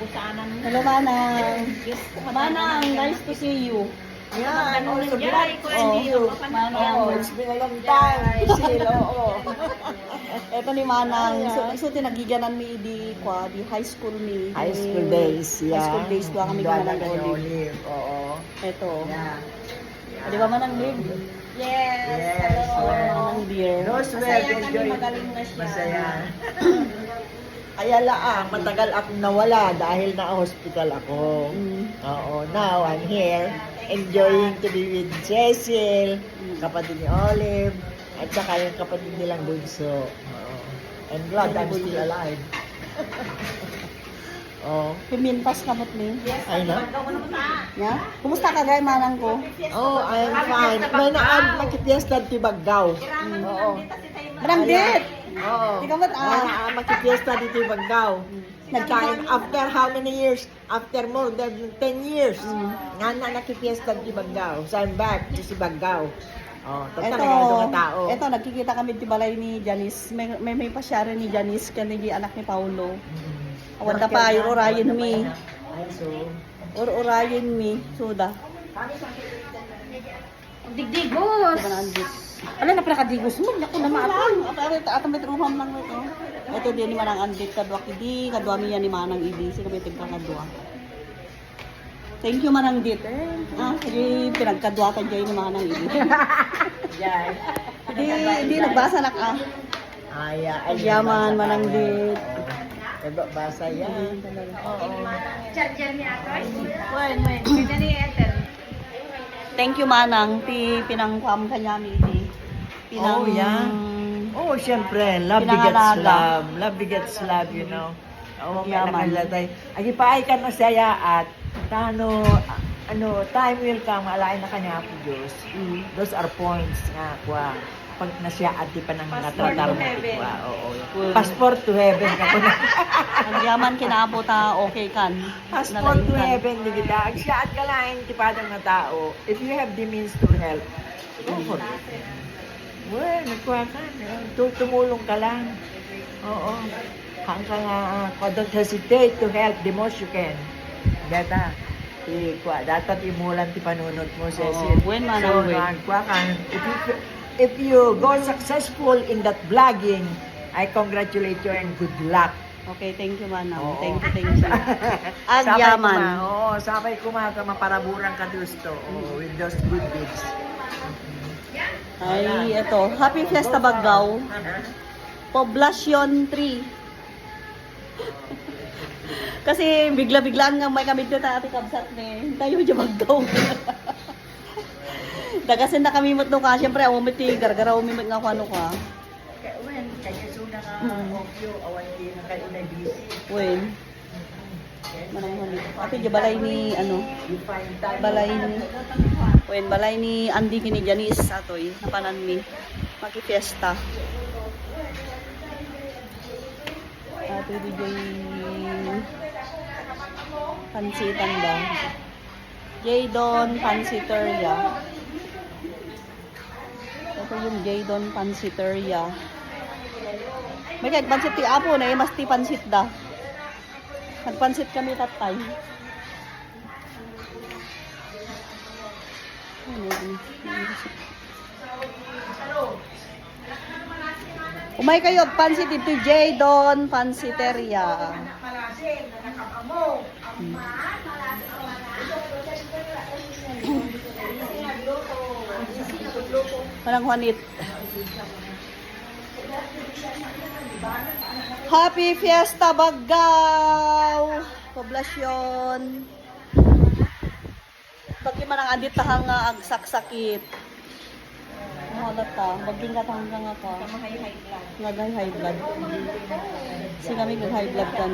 Hello, Manang. Manang, nice to see you. Yeah, I'm also Yeah, glad to see you. Manang. Oh, it's been a long time. Sil, oo. Ito ni Manang. So tinagiganan mi di high school mi. High school days, yeah. High school days doon kami Doon Manang kami Olive. Olive, oo. Ito. Yeah. Di ba Manang Liv? Yes, Oh, well. Manang dear. Those were enjoy. Masaya. Kaya laang, matagal akong nawala dahil na-hospital ako. Oo, now I'm here, enjoying to be with Cecil, kapatid ni Olive, at saka yung kapatid nilang bunso. Oo. I'm glad I'm still alive. Oh, Pimintas kamot mi. ay na? Ya? Kumusta ka gay Manang ko? Oh, I'm fine. May naad makipiesta ti Baggaw. Oo. Manang dit. Oo. Di ka ba't May naad makipiesta dito ti Baggaw. Nagkain after how many years? After more than 10 years. Nga na nakipiesta ti Baggaw. So I'm back to si Baggaw. Oh, total na nga tao. Ito, nagkikita kami di balay ni Janice. May pasyari ni Janice kanigi anak ni Paulo. Awanda pa, yung orayin mi. Ay, so. Orayin mi. Suda. Digdigos! Diba na andit? Ala na pala kadigos mo, naku na maapon. Ato may truham lang ito. Ito din ni Manang andit, kadwa kidi, kadwa mi yan ni Manang idi. Sige may tigka kadwa. Thank you Manang dit. Sige pinagkadwatan dyan ni Manang idi. Hindi nagbasa na ka. Ay, Yaman, Manang dit. Basa yan. Oo. Charger niya ako. Wait. Pwede ni enter. Thank you Manang, ti pinangkwam kanya mi idi. Oh, yeah. Oh, syempre, love Pinangalaga. begets love. Love begets love, you know. Oo, may Yaman. nakalatay. Agi pa ay ka na saya at time will come, alain na kanya po Diyos. Those are points nga, kwa. Pag nasya at di pa nang natratar mo. Kwa, oo. Passport to heaven ka po na. Ang yaman kinaabot ta okay kan. Passport to heaven, di kita. Ang siya at kalain, tipadang na tao. If you have the means to help, go for it. Well, nagkuha ka. Tumulong ka lang. Oo. Hanggang don't hesitate to help the most you can. Data. Dapat imulan ti panunod mo, Cecil. When man So, ang way. nagkuha ka. If you go successful in that vlogging, I congratulate you and good luck. Okay, thank you Manang. Oo. Thank you. Ang yaman. Sabay kumaga maparaburang ka gusto. With those good deeds. Ay, ito. Happy Fiesta Baggaw. Poblacion 3. Kasi bigla-biglaan nga may kamit na ati kabsat ni. Tayo dyan Baggaw. Dagasin na kami mo ka. Siyempre, umiti. Gargara umimit nga kung ano ka. When, kaya suna ka, okyo, awan din na kayo na busy. When? Manang halik. Ate, dyan balay ni, ano, You find time. balay ni Andy kini Janice atoy. Napanan mi. Maki-fiesta. Ate, di dyan pansitan ba? Jaydon Pansiteria. Ito yung Jaydon Pansiteria. May kahit pansit ti apo na mas ti pansit da. Nagpansit kami tatay. Umay kayo pansit ito Jaydon Pansiteria. Parang Juanit. Happy Fiesta Baggaw! Poblasyon. Pagki man ang adit tahang agsak-sakit. Mahalat ta. Baging ka tahang nga ka. Nagay high blood. Kasi kami high blood kan.